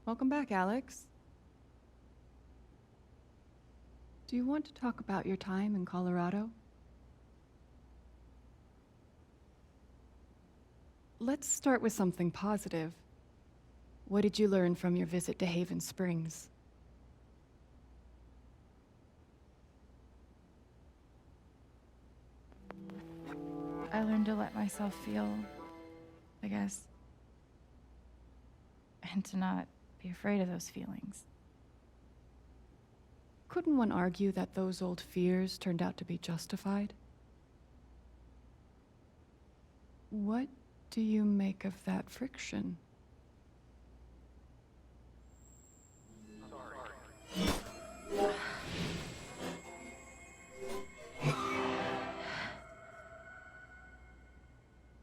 Welcome back, Alex. Do you want to talk about your time in Colorado? Let's start with something positive. What did you learn from your visit to Haven Springs? I learned to let myself feel, I guess. And to not be afraid of those feelings. Couldn't one argue that those old fears turned out to be justified? What do you make of that friction?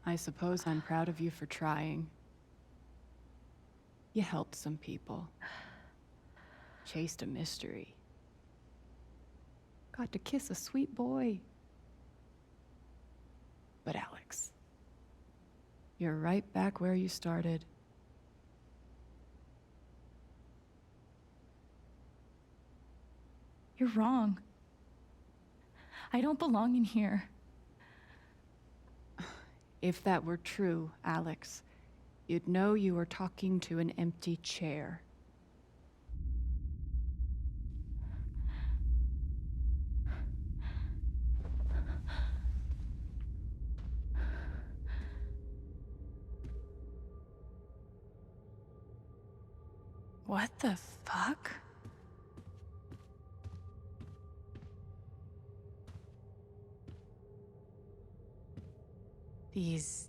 I suppose I'm proud of you for trying. You helped some people. Chased a mystery. Got to kiss a sweet boy. But Alex, you're right back where you started. You're wrong. I don't belong in here. If that were true, Alex, you'd know you were talking to an empty chair. What the fuck? These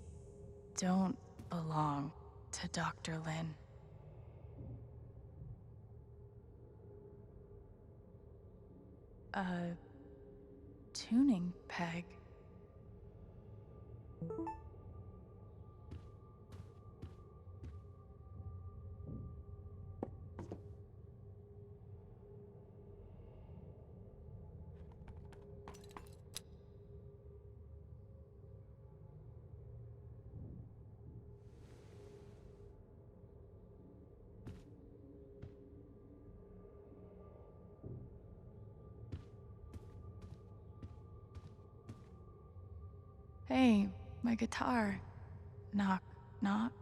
don't belong to Dr. Lin. A tuning peg. Hey, my guitar. Knock, knock.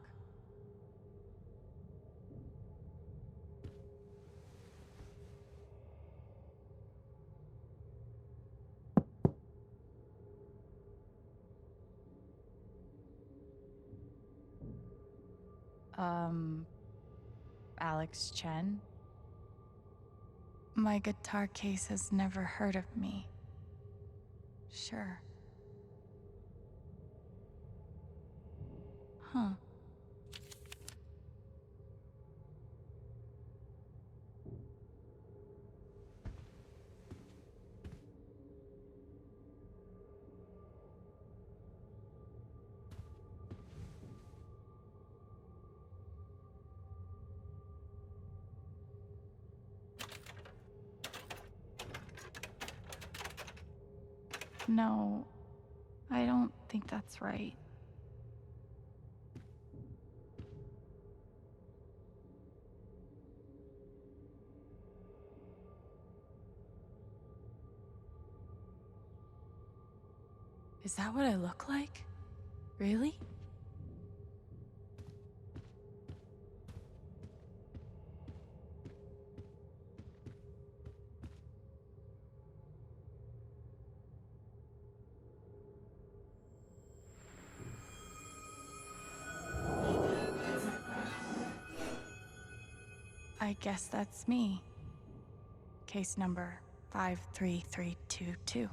Alex Chen? My guitar case has never heard of me. Sure. Huh. No, I don't think that's right. Is that what I look like? Really? I guess that's me. Case number 53322.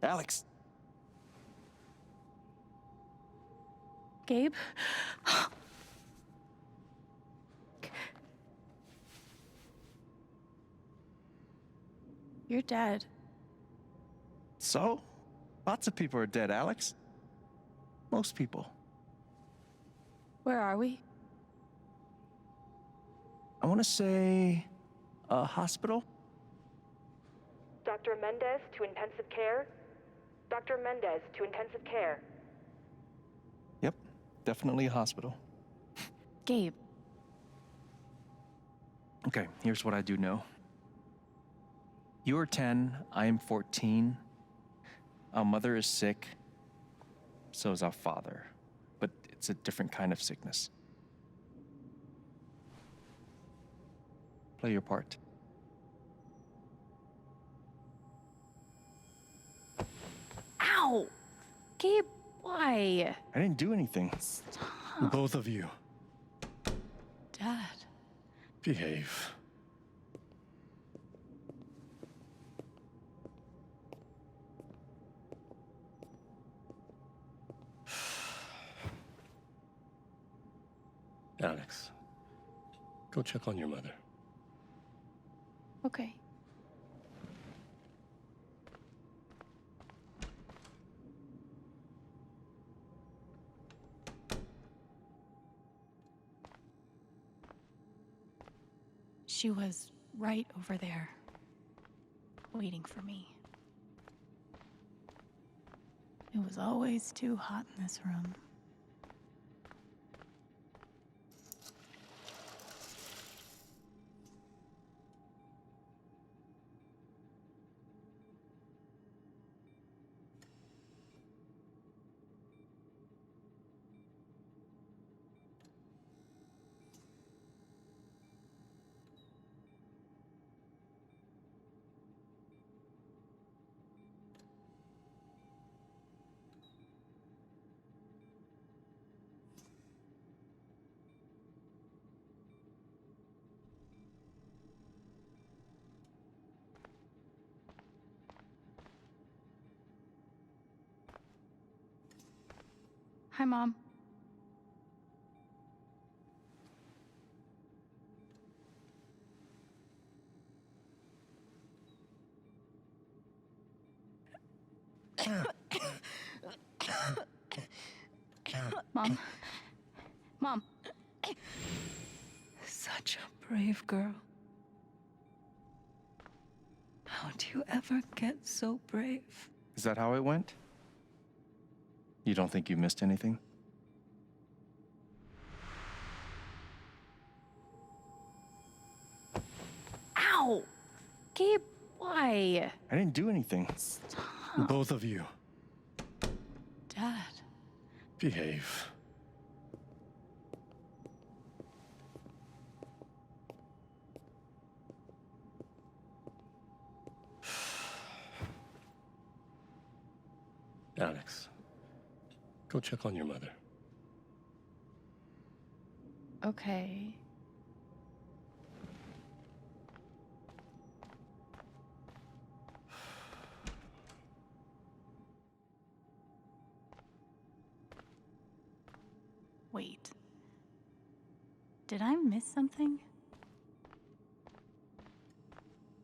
Alex! Gabe? You're dead. So? Lots of people are dead, Alex. Most people. Where are we? I want to say... a hospital? Dr. Mendez to intensive care? Dr. Mendez to intensive care. Yep, definitely a hospital. Gabe. Okay, here's what I do know. You are 10, I am 14. Our mother is sick. So is our father. But it's a different kind of sickness. Play your part. Ow! Gabe, why? I didn't do anything. Stop. Both of you, Dad. behave. Alex, go check on your mother. Okay. She was right over there, waiting for me. It was always too hot in this room. Hi, Mom. Mom. Mom. Such a brave girl. How'd you ever get so brave? Is that how it went? You don't think you missed anything? Ow! Gabe, why? I didn't do anything. Stop. Both of you, Dad. behave. Alex, go check on your mother. Okay. Wait. Did I miss something?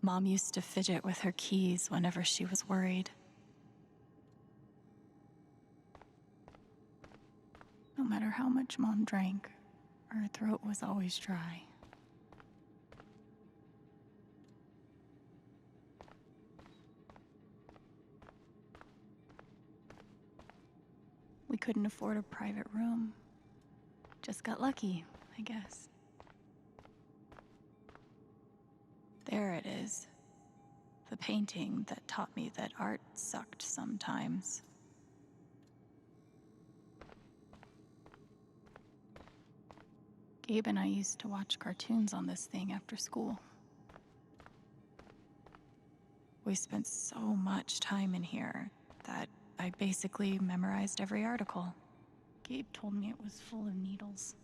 Mom used to fidget with her keys whenever she was worried. No matter how much Mom drank, her throat was always dry. couldn't afford a private room. Just got lucky, I guess. There it is. The painting that taught me that art sucked sometimes. Gabe and I used to watch cartoons on this thing after school. We spent so much time in here that I basically memorized every article. Gabe told me it was full of needles.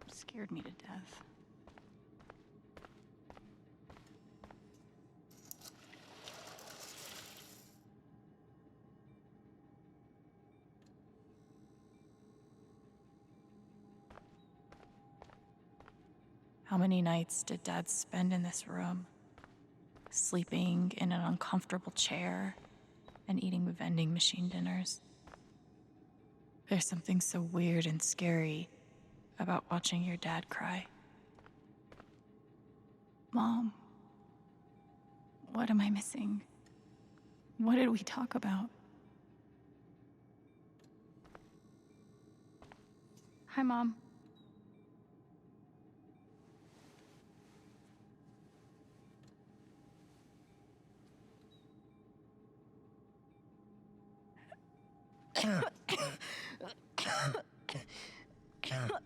It scared me to death. How many nights did Dad spend in this room? Sleeping in an uncomfortable chair and eating vending machine dinners. There's something so weird and scary about watching your dad cry. Mom, what am I missing? What did we talk about? Hi, Mom.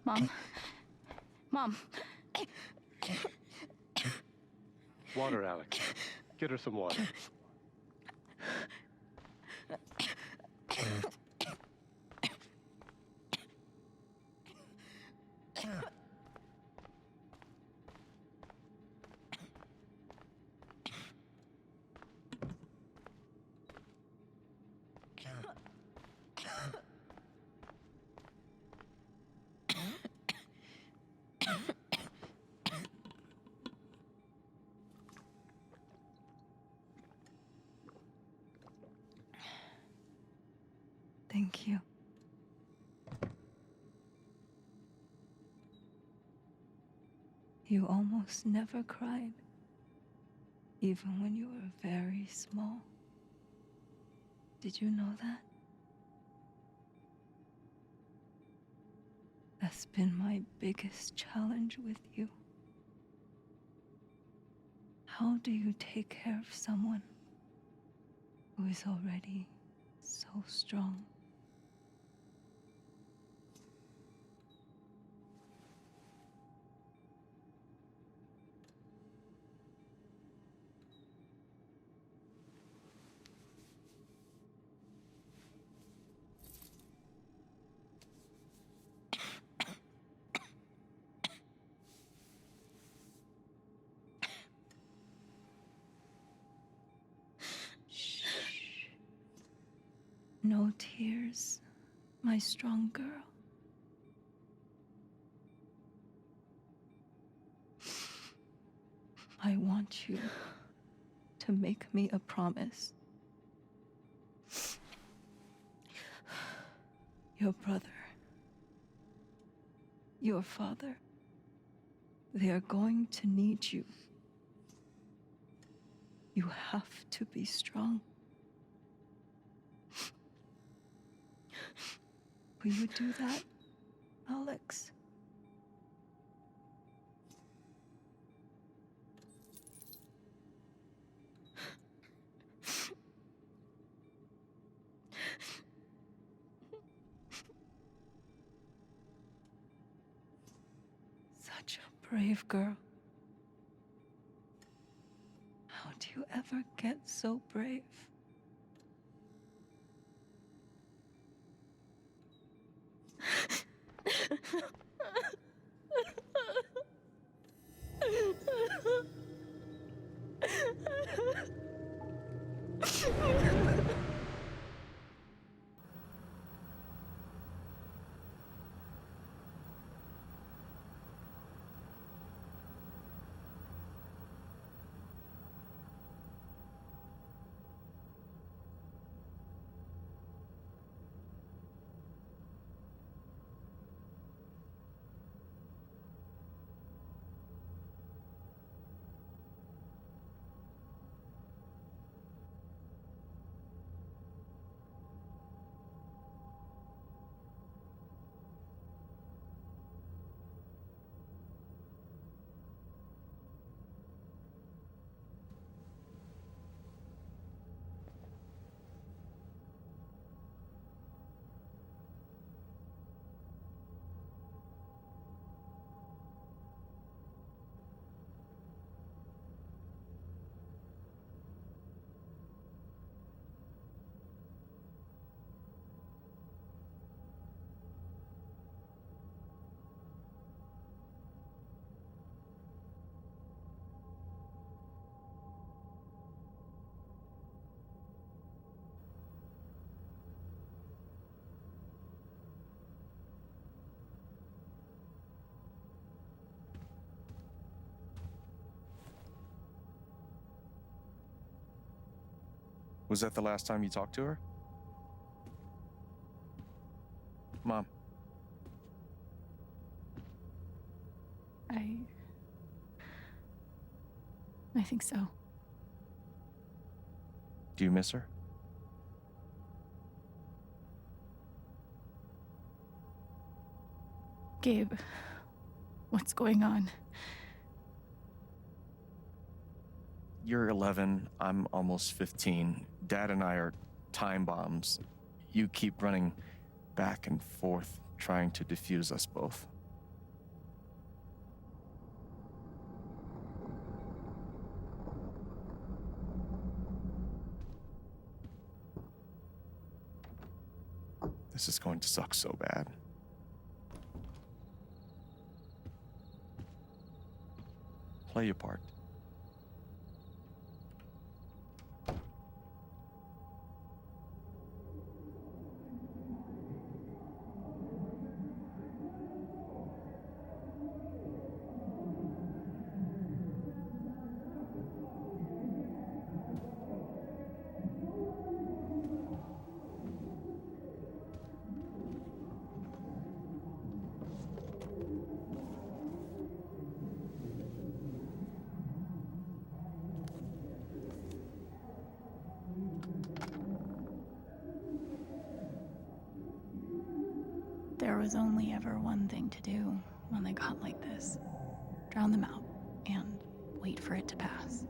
Mom. Mom. Water, Alex. Get her some water. Thank you. You almost never cried, even when you were very small. Did you know that? That's been my biggest challenge with you. How do you take care of someone who is already so strong? No tears, my strong girl. I want you to make me a promise. Your brother, your father, they are going to need you. You have to be strong. Will you do that, Alex? Such a brave girl. How do you ever get so brave? Was that the last time you talked to her? Mom. I think so. Do you miss her? Gabe, what's going on? You're 11, I'm almost 15. Dad and I are time bombs. You keep running back and forth, trying to defuse us both. This is going to suck so bad. Play your part. There was only ever one thing to do when they got like this. Drown them out and wait for it to pass.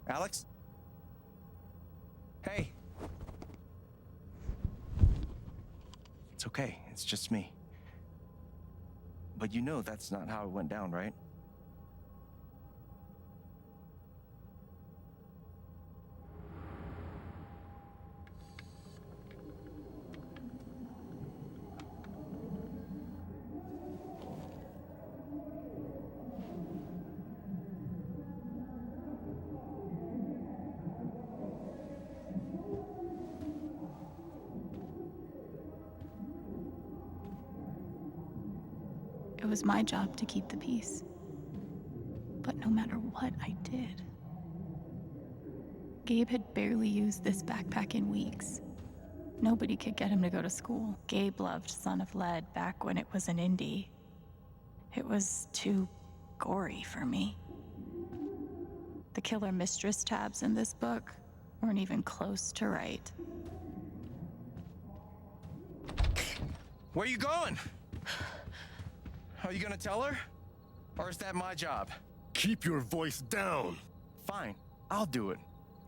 Alex? Hey. It's okay, it's just me. But you know that's not how it went down, right? It was my job to keep the peace. But no matter what I did, Gabe had barely used this backpack in weeks. Nobody could get him to go to school. Gabe loved Son of Lead back when it was an indie. It was too gory for me. The Killer Mistress tabs in this book weren't even close to right. Where are you going? Are you gonna tell her? Or is that my job? Keep your voice down. Fine, I'll do it.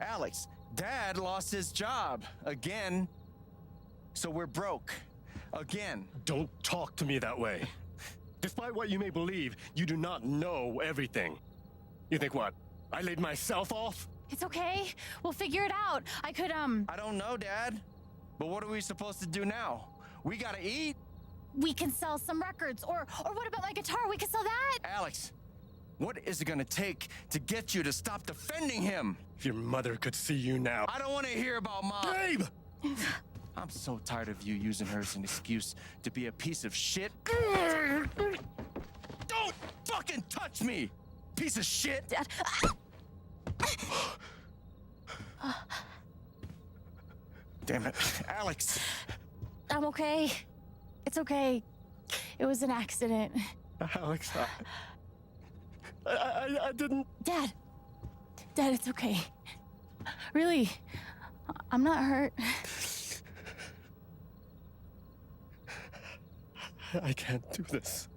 Alex, Dad lost his job again. So we're broke. Again. Don't talk to me that way. Despite what you may believe, you do not know everything. You think what? I laid myself off? It's okay. We'll figure it out. I don't know, Dad. But what are we supposed to do now? We gotta eat. We can sell some records. Or what about my guitar? We can sell that. Alex, what is it gonna take to get you to stop defending him? If your mother could see you now. I don't want to hear about Mom. Babe! I'm so tired of you using her as an excuse to be a piece of shit. Don't fucking touch me, piece of shit! Dad. Damn it, Alex. I'm okay. It's okay. It was an accident. Alex, I didn't... Dad, it's okay. Really, I'm not hurt. I can't do this.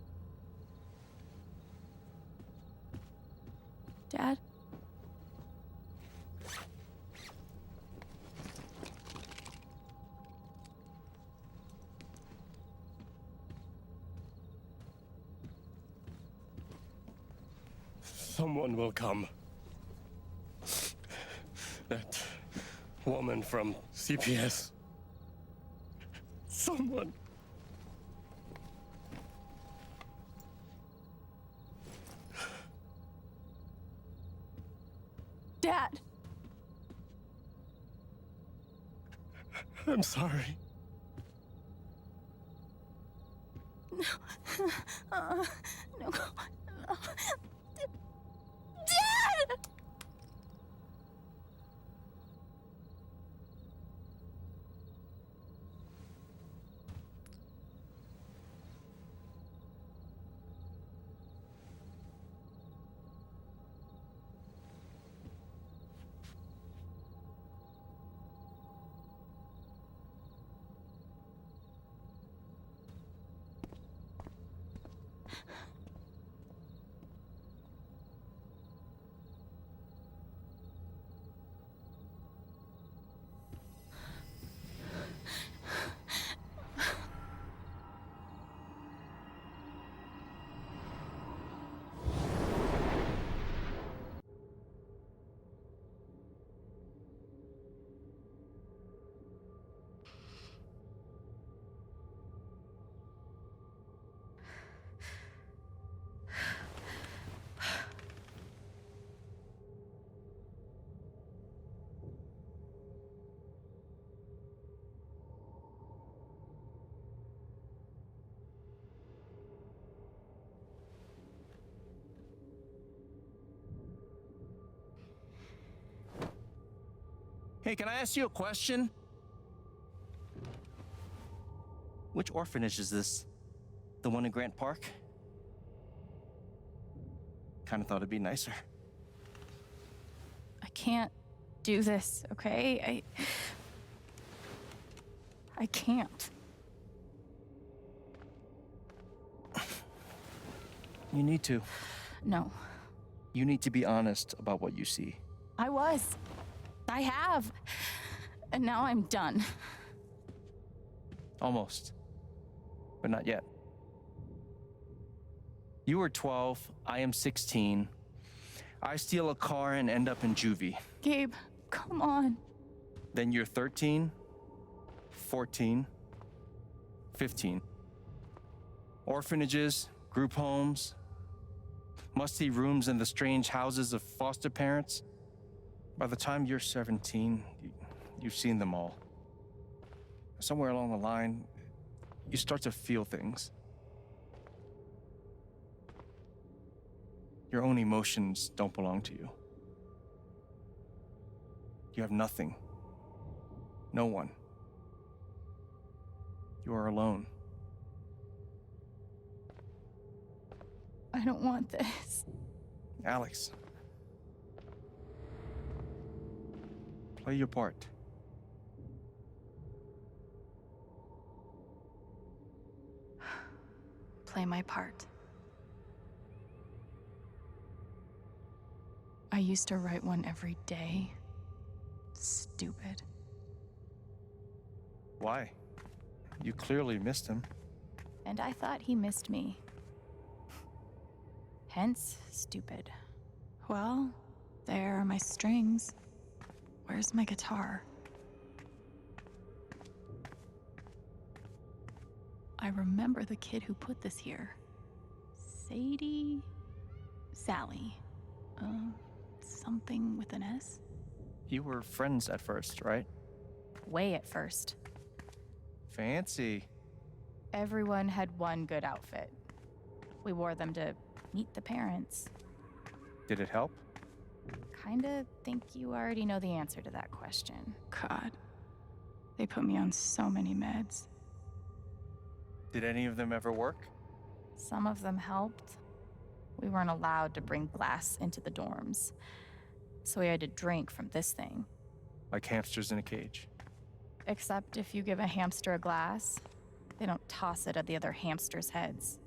Dad? Someone will come. That woman from CPS. Someone. Dad! I'm sorry. No. No. Dad! Hey, can I ask you a question? Which orphanage is this? The one in Grant Park? Kinda thought it'd be nicer. I can't do this, okay? I can't. You need to. No. You need to be honest about what you see. I was. I have. And now I'm done. Almost. But not yet. You were 12, I am 16. I steal a car and end up in juvie. Gabe, come on. Then you're 13, 14, 15. Orphanages, group homes, musty rooms in the strange houses of foster parents. By the time you're 17, you've seen them all. Somewhere along the line, you start to feel things. Your own emotions don't belong to you. You have nothing. No one. You are alone. I don't want this. Alex. Play your part. Play my part. I used to write one every day. Stupid. Why? You clearly missed him. And I thought he missed me. Hence, stupid. Well, there are my strings. Where's my guitar? I remember the kid who put this here. Sadie? Sally. Something with an S? You were friends at first, right? Way at first. Fancy. Everyone had one good outfit. We wore them to meet the parents. Did it help? Kinda think you already know the answer to that question. God. They put me on so many meds. Did any of them ever work? Some of them helped. We weren't allowed to bring glass into the dorms. So we had to drink from this thing. Like hamsters in a cage. Except if you give a hamster a glass, They don't toss it at the other hamsters' heads.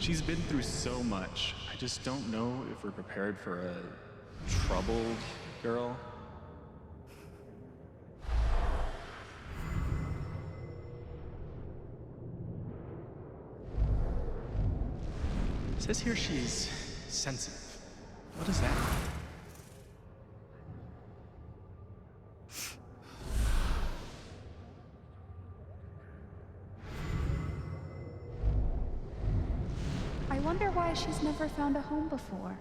She's been through so much. I just don't know if we're prepared for a troubled girl. It says here she's sensitive. What is that? I wonder why she's never found a home before.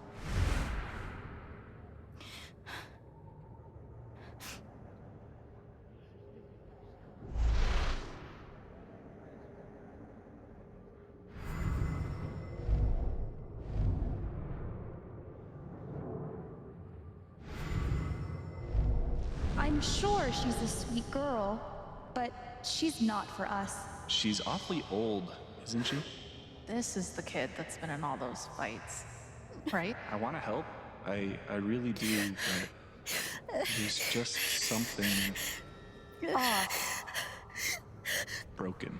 I'm sure she's a sweet girl, but she's not for us. She's awfully old, isn't she? This is the kid that's been in all those fights, right? I want to help. I really do, but there's just something Off. broken.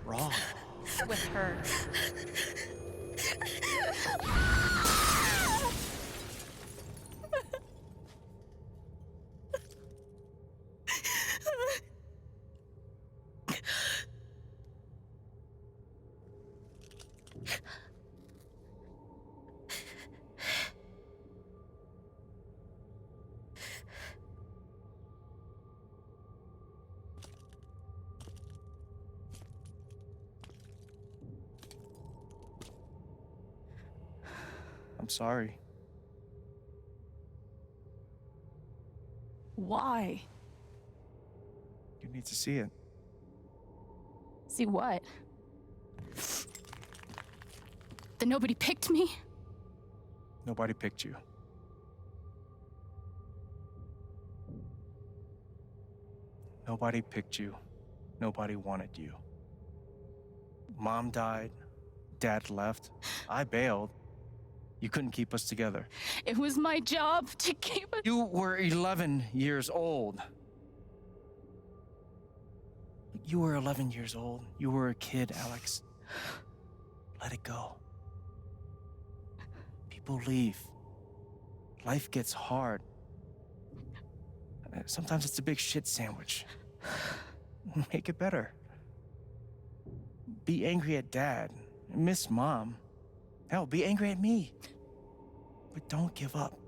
Wrong. With her. I'm sorry. Why? You need to see it. See what? That nobody picked me? Nobody picked you. Nobody picked you. Nobody wanted you. Mom died. Dad left. I bailed. You couldn't keep us together. It was my job to keep us. You were 11 years old. You were 11 years old. You were a kid, Alex. Let it go. People leave. Life gets hard. Sometimes it's a big shit sandwich. Make it better. Be angry at Dad. Miss Mom. Hell, be angry at me. But don't give up.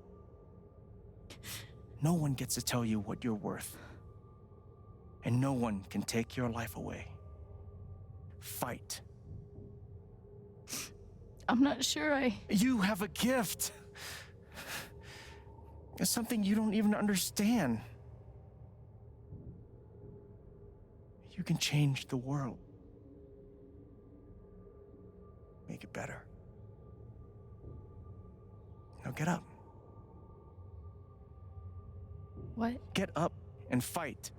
No one gets to tell you what you're worth. And no one can take your life away. Fight. I'm not sure You have a gift. It's something you don't even understand. You can change the world. Make it better. Now get up. What? Get up and fight.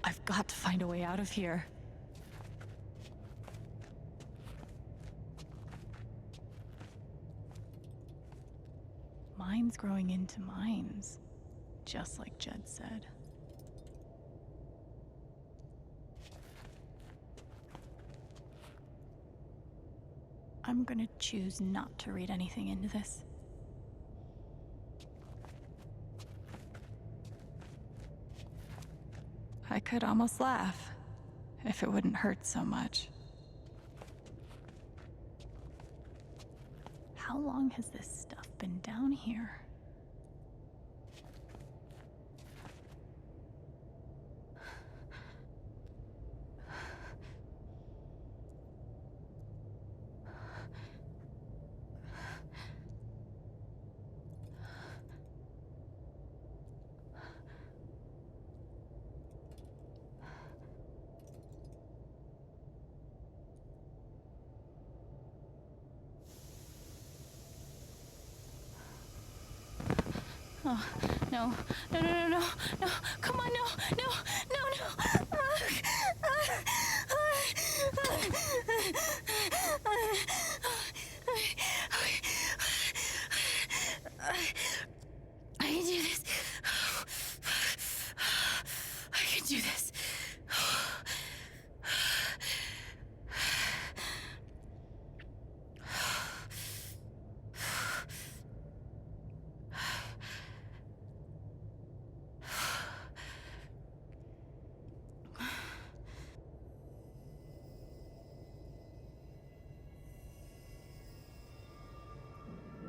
I've got to find a way out of here. Mines growing into mines, just like Jed said. I'm gonna choose not to read anything into this. I could almost laugh, if it wouldn't hurt so much. How long has this stuff been down here? Oh, no, no, no, no, no, no, come on, no, no, no, no. I can do this. I can do this.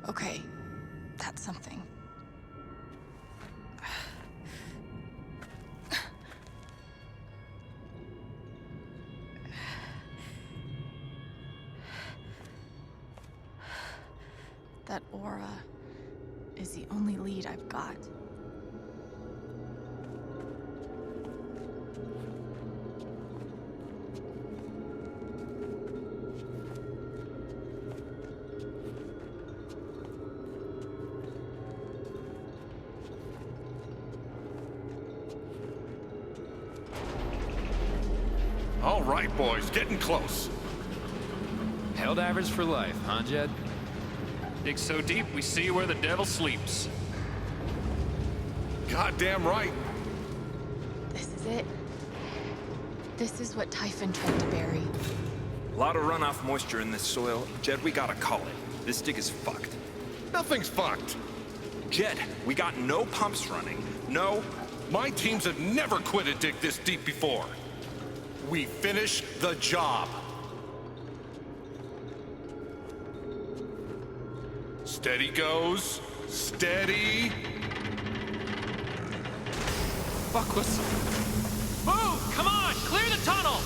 Okay, that's something. That aura is the only lead I've got. All right, boys, getting close. Helldivers for life, huh, Jed? Dig so deep, we see where the devil sleeps. Goddamn right. This is it. This is what Typhon tried to bury. A lot of runoff moisture in this soil. Jed, we gotta call it. This dig is fucked. Nothing's fucked. Jed, we got no pumps running. No. My teams have never quit a dig this deep before. We finish the job. Steady goes. Steady. Fuck, listen. Move! Come on! Clear the tunnel!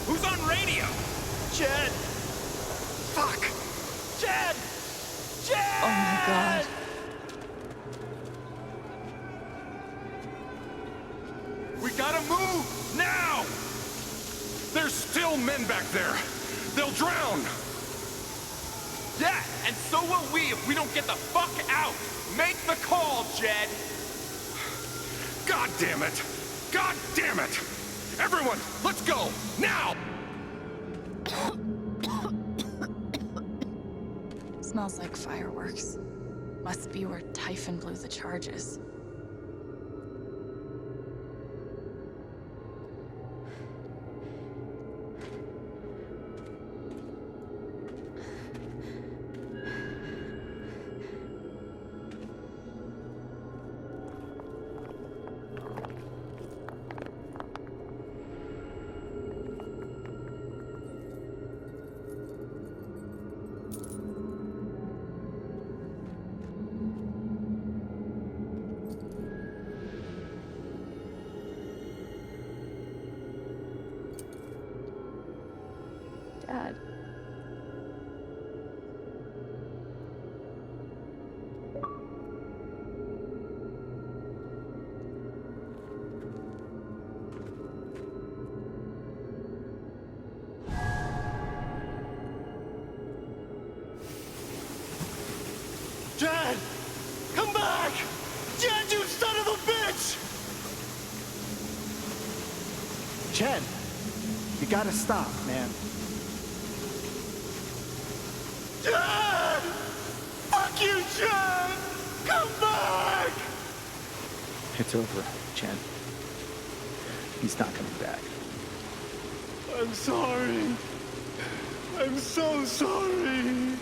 Who's on radio? Jed! Fuck! Jed! Jed! Oh my god. We gotta move! Now! There's still men back there. They'll drown. Yeah, and so will we if we don't get the fuck out! Make the call, Jed! God damn it! God damn it! Everyone, let's go! Now! Smells like fireworks. Must be where Typhon blew the charges. Dad. Jed! Come back! Jed, you son of a bitch! Chen, you gotta stop, man. Chen! Fuck you, Chen! Come back! It's over, Chen. He's not coming back. I'm sorry. I'm so sorry.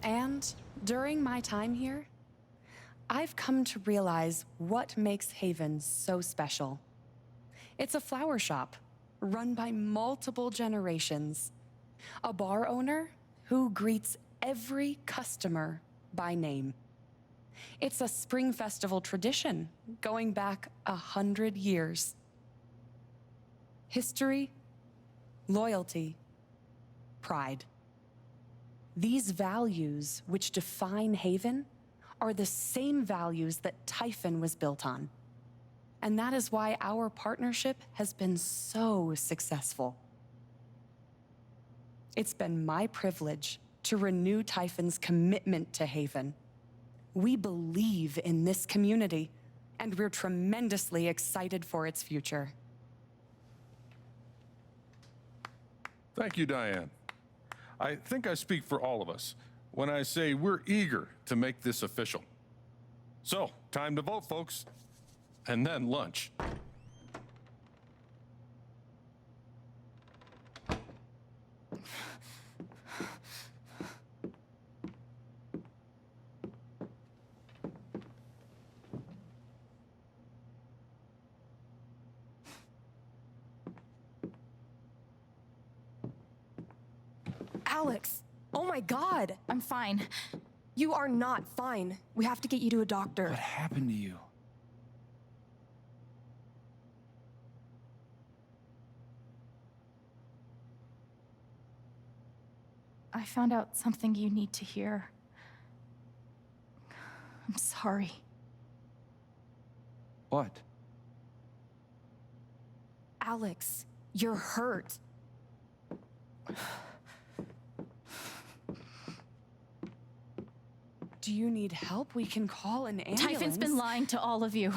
And during my time here, I've come to realize what makes Haven so special. It's a flower shop run by multiple generations, a bar owner who greets every customer by name. It's a spring festival tradition going back 100 years. History, loyalty, pride. These values which define Haven are the same values that Typhon was built on. And that is why our partnership has been so successful. It's been my privilege to renew Typhon's commitment to Haven. We believe in this community, and we're tremendously excited for its future. Thank you, Diane. I think I speak for all of us when I say we're eager to make this official. So, time to vote, folks. And then lunch. Alex! Oh my god! I'm fine. You are not fine. We have to get you to a doctor. What happened to you? I found out something you need to hear. I'm sorry. What? Alex, you're hurt. Do you need help? We can call an ambulance. Typhon's been lying to all of you.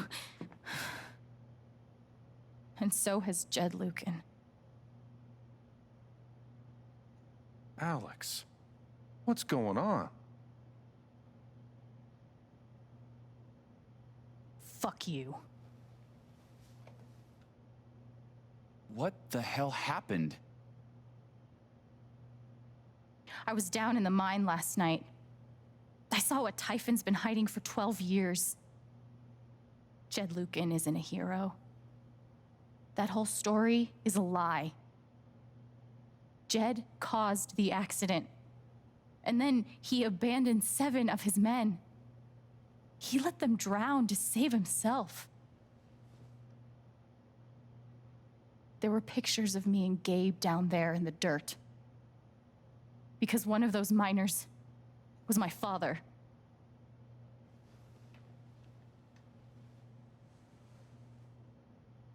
And so has Jed Lucan. Alex, what's going on? Fuck you. What the hell happened? I was down in the mine last night. I saw what Typhon's been hiding for 12 years. Jed Lucan isn't a hero. That whole story is a lie. Jed caused the accident. And then he abandoned 7 of his men. He let them drown to save himself. There were pictures of me and Gabe down there in the dirt. Because one of those miners was my father.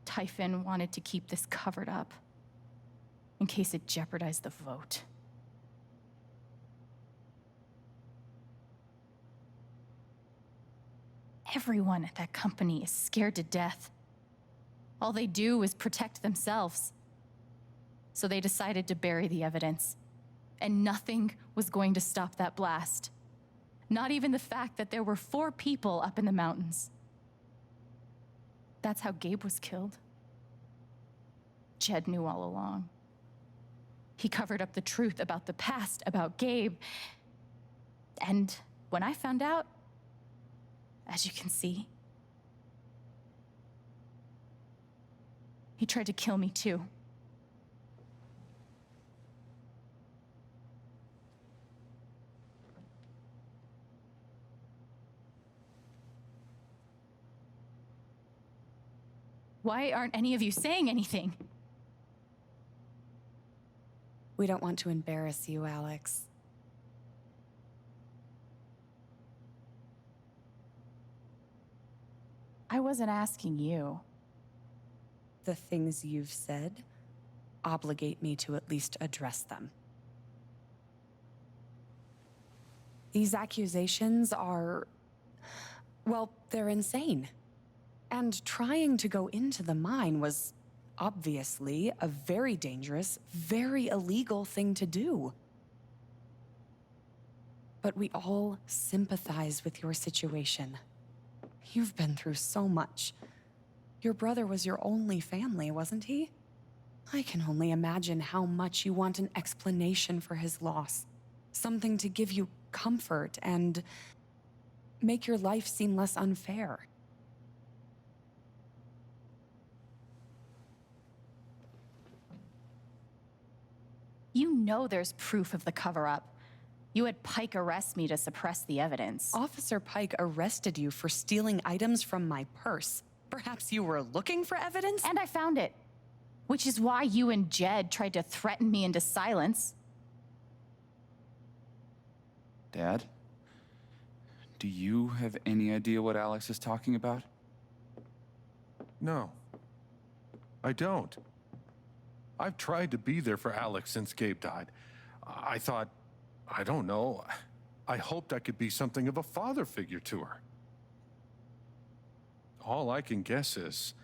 Typhon wanted to keep this covered up in case it jeopardized the vote. Everyone at that company is scared to death. All they do is protect themselves. So they decided to bury the evidence. And nothing was going to stop that blast. Not even the fact that there were 4 people up in the mountains. That's how Gabe was killed. Jed knew all along. He covered up the truth about the past, about Gabe. And when I found out, as you can see, he tried to kill me too. Why aren't any of you saying anything? We don't want to embarrass you, Alex. I wasn't asking you. The things you've said obligate me to at least address them. These accusations are, well, they're insane. And trying to go into the mine was obviously a very dangerous, very illegal thing to do. But we all sympathize with your situation. You've been through so much. Your brother was your only family, wasn't he? I can only imagine how much you want an explanation for his loss. Something to give you comfort and make your life seem less unfair. You know there's proof of the cover-up. You had Pike arrest me to suppress the evidence. Officer Pike arrested you for stealing items from my purse. Perhaps you were looking for evidence? And I found it. Which is why you and Jed tried to threaten me into silence. Dad? Do you have any idea what Alex is talking about? No, I don't. I've tried to be there for Alex since Gabe died. I thought, I don't know, I hoped I could be something of a father figure to her. All I can guess is,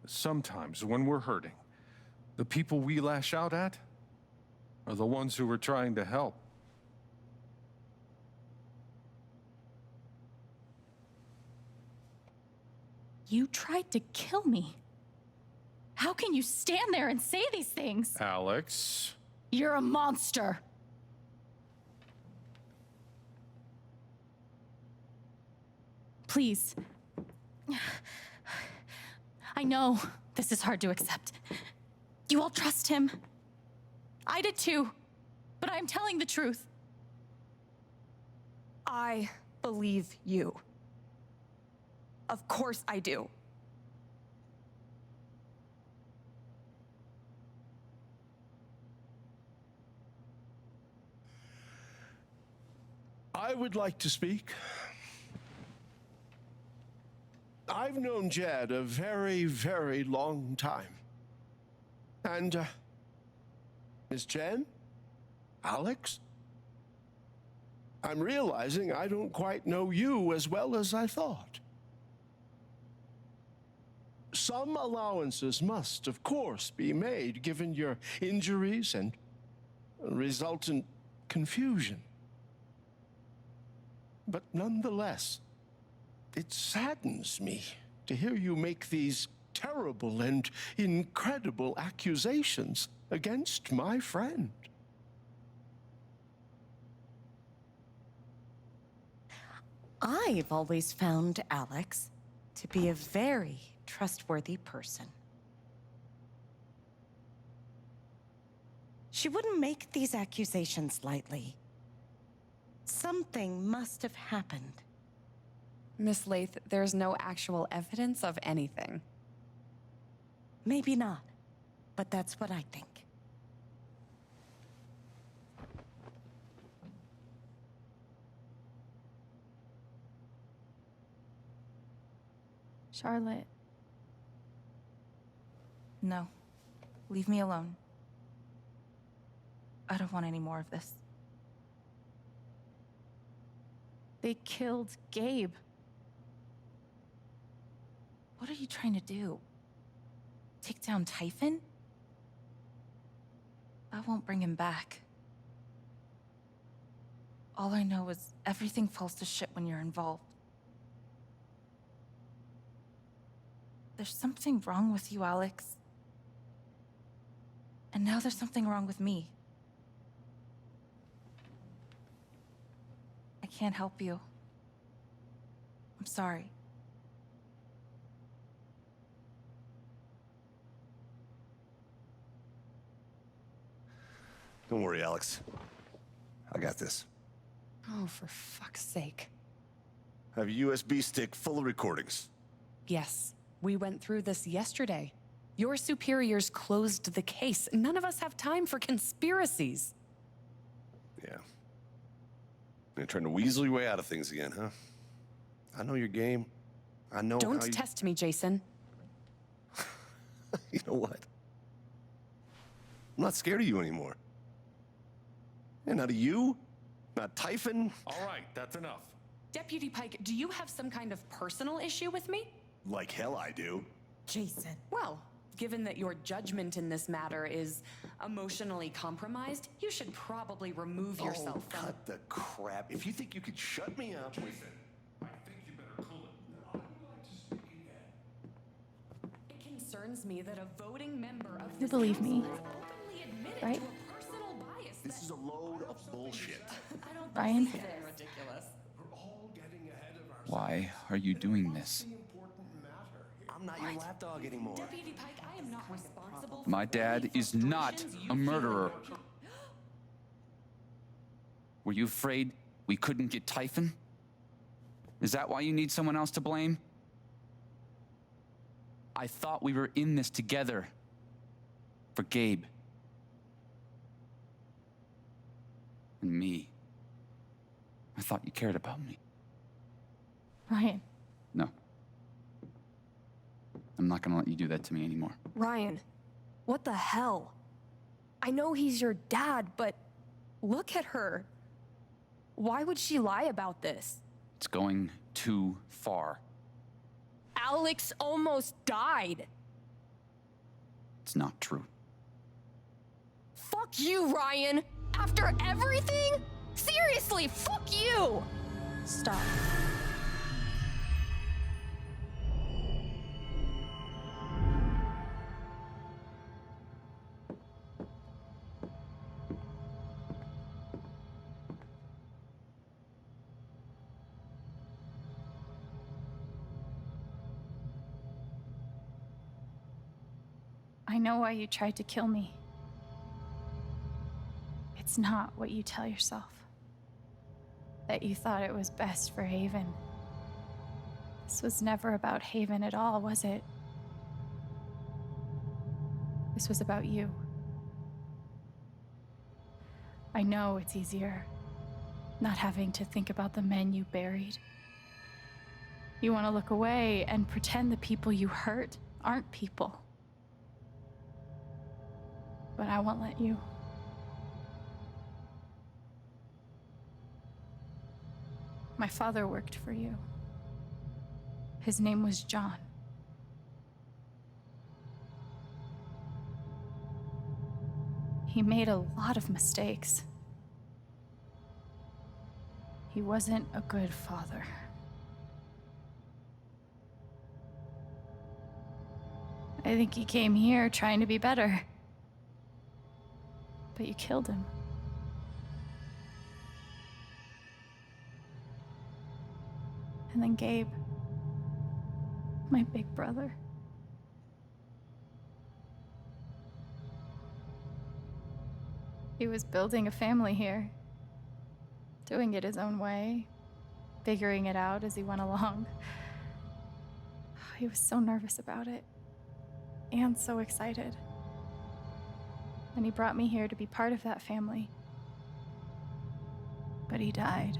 sometimes when we're hurting, the people we lash out at are the ones who are trying to help. You tried to kill me. How can you stand there and say these things? Alex. You're a monster. Please. I know this is hard to accept. You all trust him. I did too, but I'm telling the truth. I believe you. Of course I do. I would like to speak. I've known Jed a very, very long time. And, Miss Chen? Alex? I'm realizing I don't quite know you as well as I thought. Some allowances must, of course, be made given your injuries and resultant confusion. But nonetheless, it saddens me to hear you make these terrible and incredible accusations against my friend. I've always found Alex to be a very trustworthy person. She wouldn't make these accusations lightly. Something must have happened. Miss Lath, there's no actual evidence of anything. Maybe not, but that's what I think. Charlotte. No. Leave me alone. I don't want any more of this. They killed Gabe. What are you trying to do? take down Typhon? I won't bring him back. All I know is everything falls to shit when you're involved. There's something wrong with you, Alex. And now there's something wrong with me. I can't help you. I'm sorry. Don't worry, Alex. I got this. Oh, for fuck's sake. I have a USB stick full of recordings. Yes, we went through this yesterday. Your superiors closed the case. None of us have time for conspiracies. Yeah. You're trying to weasel your way out of things again, huh? I know your game. I know how Don't you... test me, Jason. You know what? I'm not scared of you anymore. And not of you, not Typhon. All right, that's enough. Deputy Pike, do you have some kind of personal issue with me? Like hell I do. Jason. Well, given that your judgment in this matter is emotionally compromised, you should probably remove yourself from... cut the crap. If you think you could shut me up... Jason, I think you better cool it. I would like to speak again. It concerns me that a voting member of You this believe me, council has openly admitted right? to a personal bias This is a load of bullshit. I don't Ryan? believe they're ridiculous. We're all getting ahead of ourselves. Why are you doing this? I'm not your lapdog anymore. Deputy Pike, I am not responsible for My dad any is not frustrations you a murderer. feel. Were you afraid we couldn't get Typhon? Is that why you need someone else to blame? I thought we were in this together. For Gabe. And me. I thought you cared about me. Ryan. No. I'm not gonna let you do that to me anymore. Ryan, what the hell? I know he's your dad, but look at her. Why would she lie about this? It's going too far. Alex almost died. It's not true. Fuck you, Ryan! After everything? Seriously, fuck you! Stop. I know why you tried to kill me. It's not what you tell yourself. That you thought it was best for Haven. This was never about Haven at all, was it? This was about you. I know it's easier, not having to think about the men you buried. You want to look away and pretend the people you hurt aren't people. But I won't let you. My father worked for you. His name was John. He made a lot of mistakes. He wasn't a good father. I think he came here trying to be better. But you killed him. And then Gabe, my big brother. He was building a family here, doing it his own way, figuring it out as he went along. He was so nervous about it, and so excited. And he brought me here to be part of that family. But he died.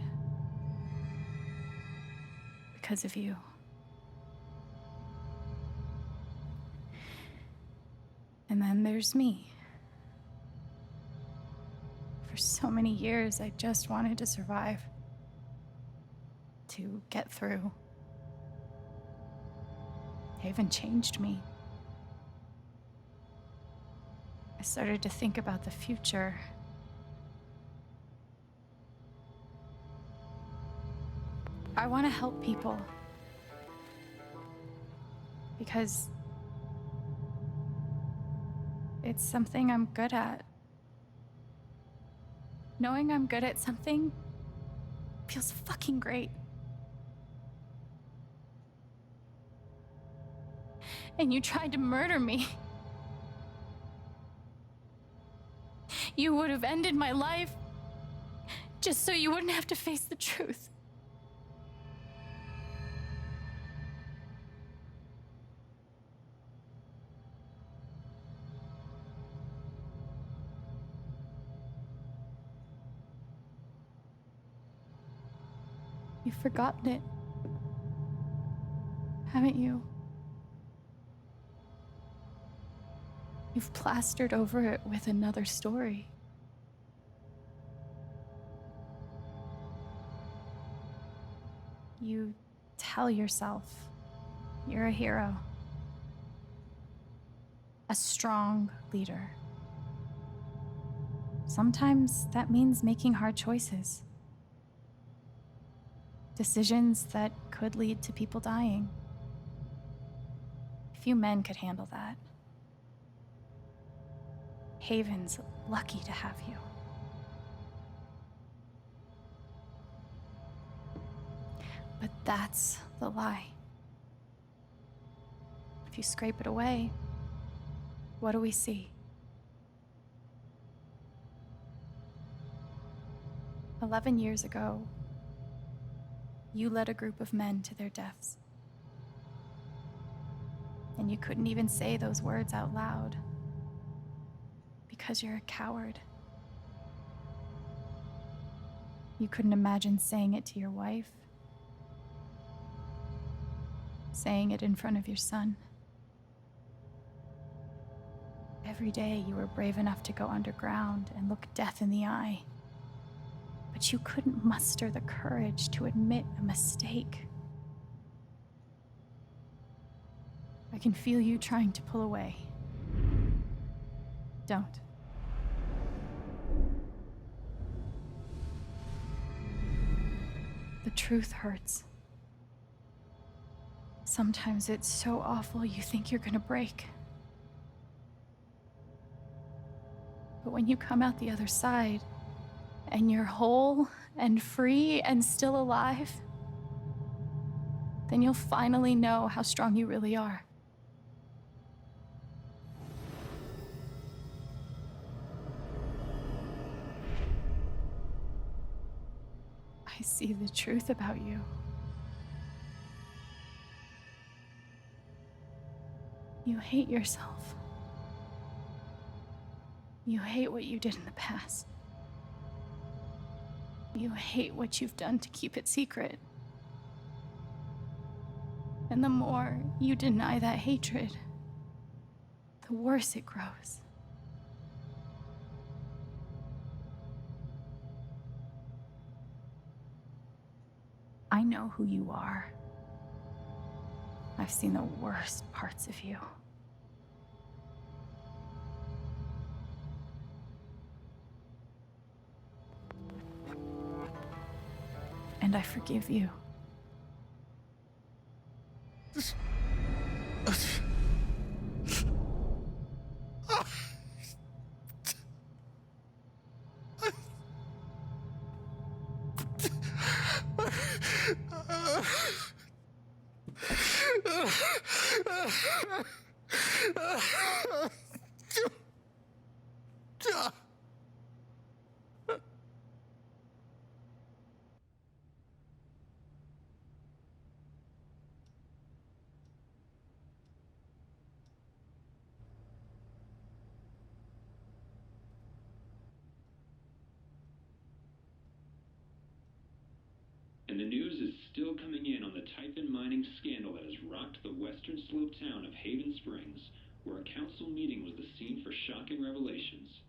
Because of you. And then there's me. For so many years, I just wanted to survive. To get through. Haven changed me. started to think about the future. I want to help people. Because it's something I'm good at. Knowing I'm good at something feels fucking great. And you tried to murder me. You would have ended my life just so you wouldn't have to face the truth. You've forgotten it, haven't you? You've plastered over it with another story. You tell yourself you're a hero, a strong leader. Sometimes that means making hard choices. Decisions that could lead to people dying. Few men could handle that. Haven's lucky to have you. But that's the lie. If you scrape it away, what do we see? 11 years ago, you led a group of men to their deaths. And you couldn't even say those words out loud because you're a coward. You couldn't imagine saying it to your wife, saying it in front of your son. Every day you were brave enough to go underground and look death in the eye. But you couldn't muster the courage to admit a mistake. I can feel you trying to pull away. Don't. The truth hurts. Sometimes it's so awful you think you're gonna break. But when you come out the other side, and you're whole and free and still alive, then you'll finally know how strong you really are. I see the truth about you. You hate yourself. You hate what you did in the past. You hate what you've done to keep it secret. And the more you deny that hatred, the worse it grows. I know who you are. I've seen the worst parts of you. And I forgive you. And the news is still coming in on the Typhon mining scandal that has rocked the western slope town of Haven Springs, where a council meeting was the scene for shocking revelations.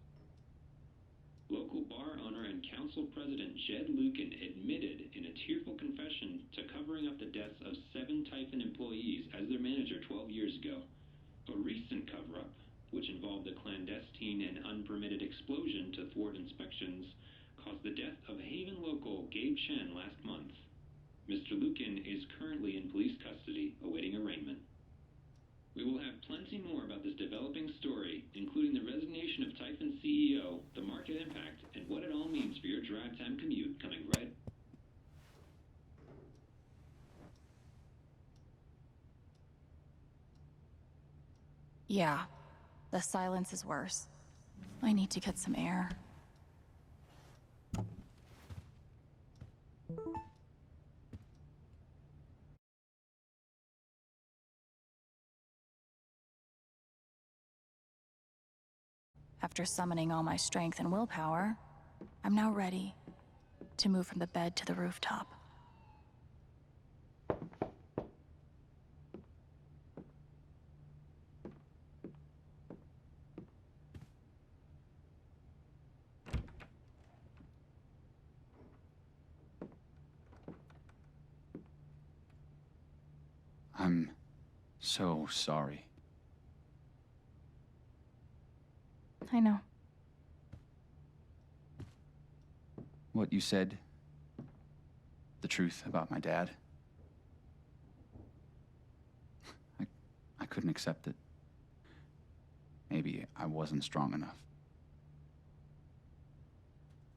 Local bar owner and council president Jed Lucan admitted in a tearful confession to covering up the deaths of 7 Typhon employees as their manager 12 years ago. A recent cover-up which involved a clandestine and unpermitted explosion to thwart inspections, caused the death of Haven local Gabe Chen last month. Mr. Lukin is currently in police custody, awaiting arraignment. We will have plenty more about this developing story, including the resignation of Typhon's CEO, the market impact, and what it all means for your drive time commute coming right. Yeah, the silence is worse. I need to get some air. After summoning all my strength and willpower, I'm now ready to move from the bed to the rooftop. I'm so sorry. I know. What you said, the truth about my dad, I couldn't accept it. Maybe I wasn't strong enough.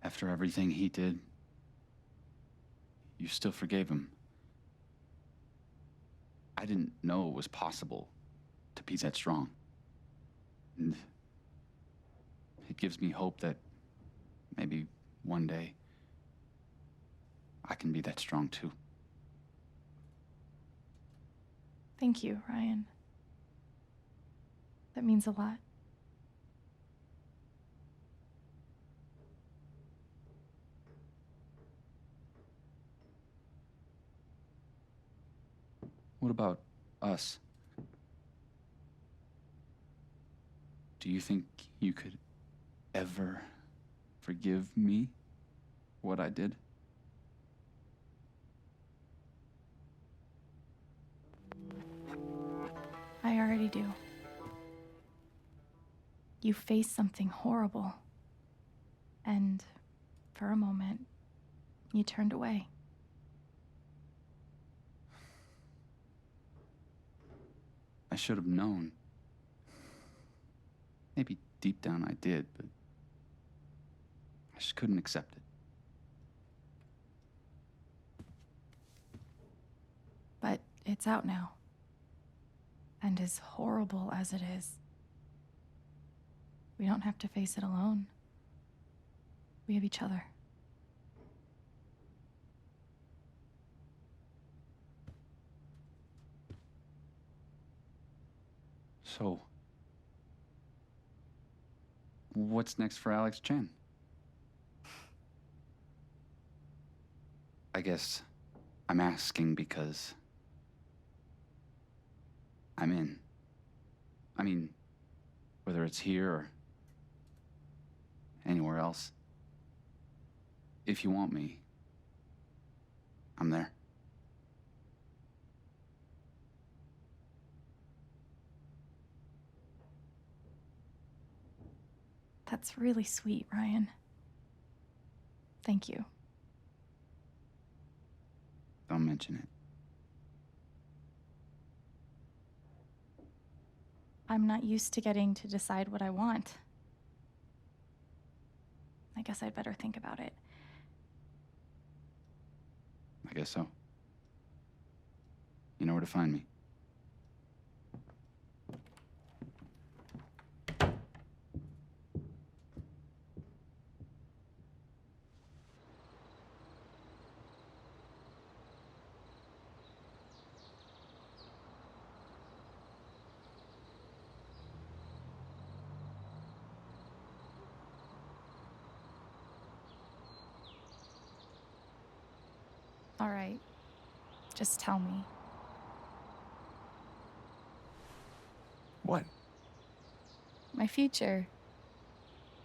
After everything he did, you still forgave him. I didn't know it was possible to be that strong. And it gives me hope that maybe one day I can be that strong too. Thank you, Ryan. That means a lot. What about us? Do you think you could ever forgive me for what I did? I already do. You faced something horrible. And for a moment, you turned away. I should have known. Maybe deep down I did, but I just couldn't accept it. But it's out now. And as horrible as it is, we don't have to face it alone. We have each other. So, what's next for Alex Chen? I guess I'm asking because I'm in. I mean, whether it's here or anywhere else. If you want me, I'm there. That's really sweet, Ryan. Thank you. Don't mention it. I'm not used to getting to decide what I want. I guess I'd better think about it. I guess so. You know where to find me. All right. Just tell me. What? My future.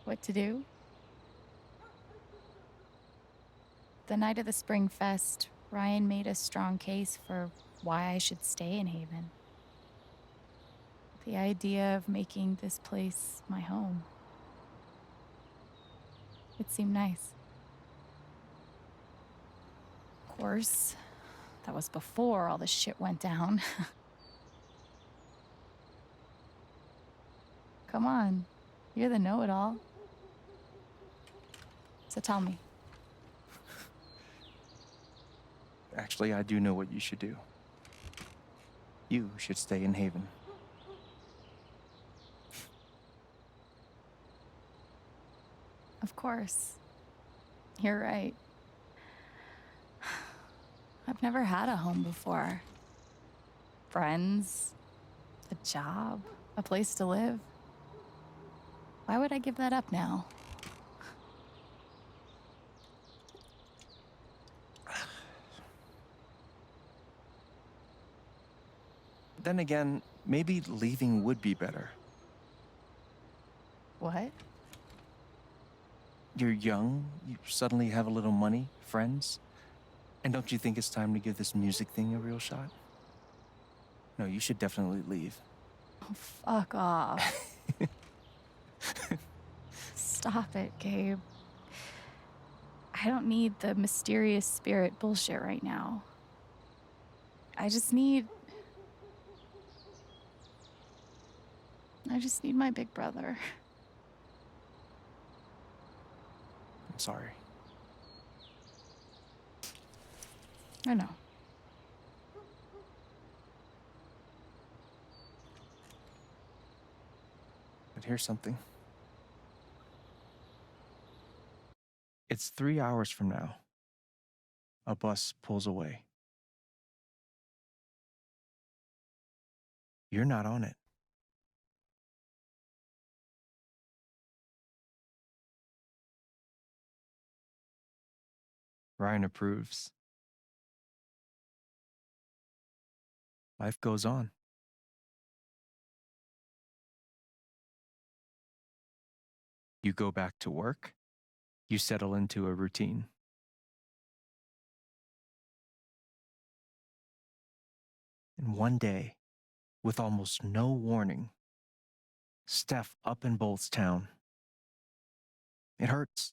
What to do? The night of the Spring Fest, Ryan made a strong case for why I should stay in Haven. The idea of making this place my home. It seemed nice. Of course, that was before all the shit went down. Come on, you're the know-it-all. So tell me. Actually, I do know what you should do. You should stay in Haven. Of course. You're right. I've never had a home before. Friends, a job, a place to live. Why would I give that up now? Then again, maybe leaving would be better. What? You're young, you suddenly have a little money, friends. And don't you think it's time to give this music thing a real shot? No, you should definitely leave. Oh, fuck off. Stop it, Gabe. I don't need the mysterious spirit bullshit right now. I just need my big brother. I'm sorry. I know. But here's something. It's 3 hours from now. A bus pulls away. You're not on it. Ryan approves. Life goes on. You go back to work. You settle into a routine. And one day, with almost no warning, Steph up and bolts town. It hurts.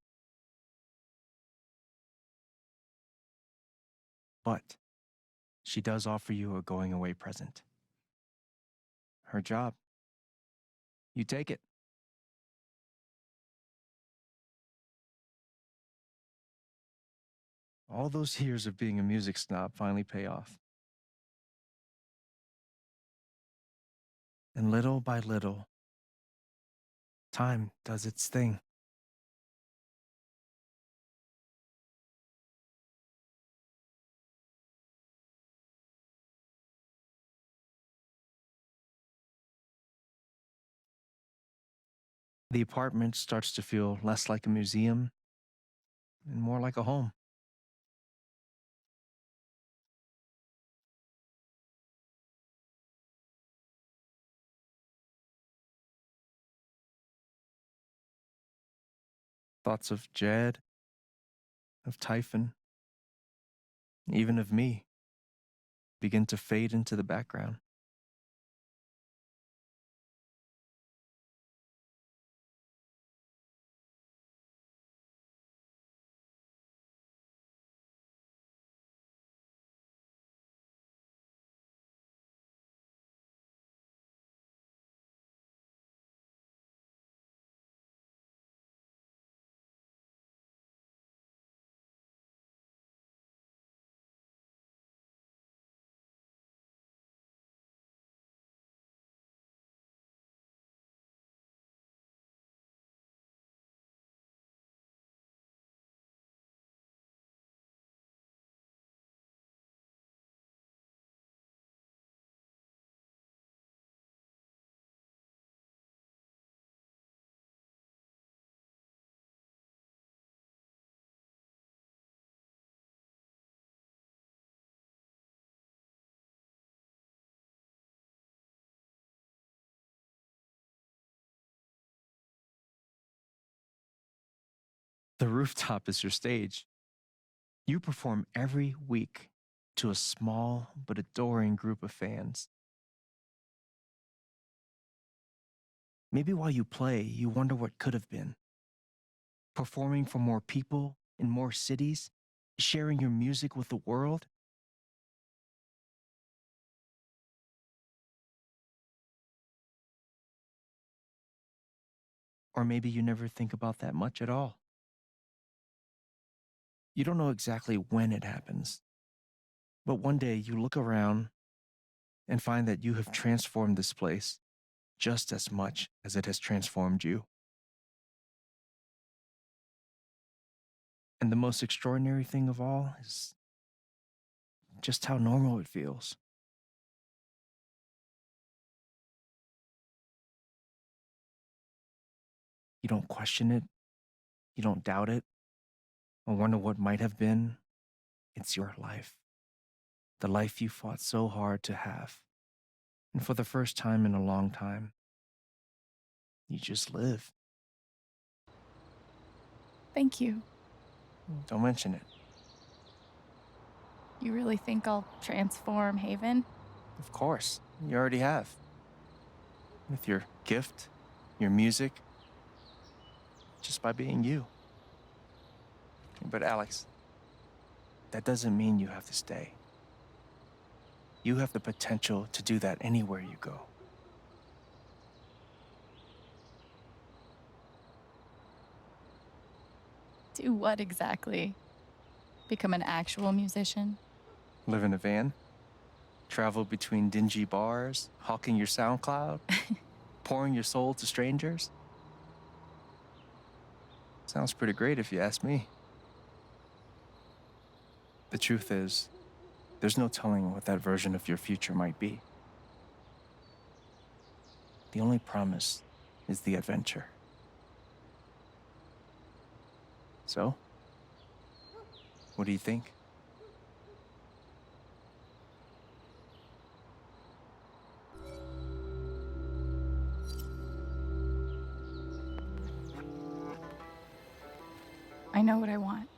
But she does offer you a going away present. Her job. You take it. All those years of being a music snob finally pay off. And little by little, time does its thing. The apartment starts to feel less like a museum and more like a home. Thoughts of Jed, of Typhon, even of me, begin to fade into the background. The rooftop is your stage. You perform every week to a small but adoring group of fans. Maybe while you play, you wonder what could have been. Performing for more people in more cities, sharing your music with the world. Or maybe you never think about that much at all. You don't know exactly when it happens, but one day you look around and find that you have transformed this place just as much as it has transformed you. And the most extraordinary thing of all is just how normal it feels. You don't question it, you don't doubt it, or wonder what might have been. It's your life. The life you fought so hard to have. And for the first time in a long time, you just live. Thank you. Don't mention it. You really think I'll transform Haven? Of course, you already have. With your gift, your music, just by being you. But Alex, that doesn't mean you have to stay. You have the potential to do that anywhere you go. Do what exactly? Become an actual musician? Live in a van, travel between dingy bars, hawking your SoundCloud, pouring your soul to strangers. Sounds pretty great if you ask me. The truth is, there's no telling what that version of your future might be. The only promise is the adventure. So, what do you think? I know what I want.